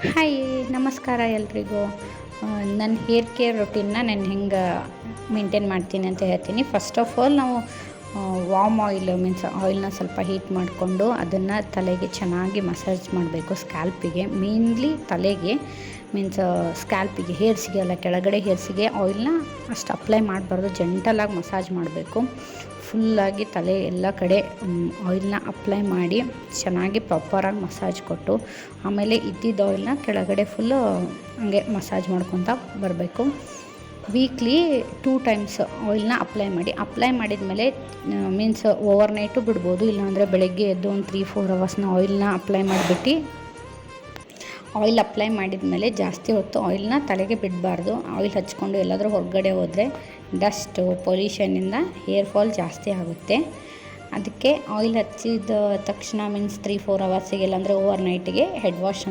Hi, ನಮಸ್ಕಾರ ಎಲ್ರಿಗೂ. ನನ್ನ ಹೇರ್ ಕೇರ್ ರೊಟೀನ್ನ ನಾನು ಹೆಂಗೆ ಮೇಂಟೈನ್ ಮಾಡ್ತೀನಿ ಅಂತ ಹೇಳ್ತೀನಿ. ಫಸ್ಟ್ ಆಫ್ ಆಲ್ ನಾವು ವಾಮ್ ಆಯಿಲ್ ಮೀನ್ಸ್ ಆಯಿಲ್ನ ಸ್ವಲ್ಪ ಹೀಟ್ ಮಾಡಿಕೊಂಡು ಅದನ್ನು ತಲೆಗೆ ಚೆನ್ನಾಗಿ ಮಸಾಜ್ ಮಾಡಬೇಕು. ಸ್ಕ್ಯಾಲ್ಪಿಗೆ, ಮೇನ್ಲಿ ತಲೆಗೆ ಮೀನ್ಸ್ ಸ್ಕ್ಯಾಲ್ಪಿಗೆ, ಹೇರ್ಸಿಗೆ ಅಲ್ಲ, ಕೆಳಗಡೆ ಹೇರ್ಸಿಗೆ ಆಯಿಲ್ನ ಅಷ್ಟು ಅಪ್ಲೈ ಮಾಡಬಾರ್ದು. ಜೆಂಟಲಾಗಿ ಮಸಾಜ್ ಮಾಡಬೇಕು. ಫುಲ್ಲಾಗಿ ತಲೆ ಎಲ್ಲ ಕಡೆ ಆಯಿಲ್ನ ಅಪ್ಲೈ ಮಾಡಿ ಚೆನ್ನಾಗಿ ಪ್ರಾಪರಾಗಿ ಮಸಾಜ್ ಕೊಟ್ಟು ಆಮೇಲೆ ಇದ್ದಿದ್ದ ಆಯಿಲ್ನ ಕೆಳಗಡೆ ಫುಲ್ಲು ಹಂಗೆ ಮಸಾಜ್ ಮಾಡ್ಕೊತ ಬರಬೇಕು. ವೀಕ್ಲಿ 2 ಟೈಮ್ಸ್ ಆಯಿಲ್ನ ಅಪ್ಲೈ ಮಾಡಿದ್ಮೇಲೆ ಮೀನ್ಸ್ ಓವರ್ ನೈಟು ಬಿಡ್ಬೋದು. ಇಲ್ಲಾಂದರೆ ಬೆಳಗ್ಗೆ ಎದ್ದು ಒಂದು 3-4 ಅವರ್ಸ್ನ ಆಯಿಲ್ನ ಅಪ್ಲೈ ಮಾಡಿಬಿಟ್ಟು ಆಯಿಲ್ ಅಪ್ಲೈ ಮಾಡಿದ ಮೇಲೆ ಜಾಸ್ತಿ ಹೊತ್ತು ಆಯಿಲ್ನ ತಲೆಗೆ ಬಿಡಬಾರ್ದು. ಆಯಿಲ್ ಹಚ್ಕೊಂಡು ಎಲ್ಲಾದರೂ ಹೊರಗಡೆ ಹೋದರೆ ಡಸ್ಟು ಪೊಲ್ಯೂಷನಿಂದ ಹೇರ್ ಫಾಲ್ ಜಾಸ್ತಿ ಆಗುತ್ತೆ. ಅದಕ್ಕೆ ಆಯಿಲ್ ಹಚ್ಚಿದ ತಕ್ಷಣ ಮೀನ್ಸ್ 3-4 ಅವರ್ಸಿಗೆ, ಇಲ್ಲಾಂದರೆ ಓವರ್ ನೈಟಿಗೆ ಹೆಡ್ ವಾಶ್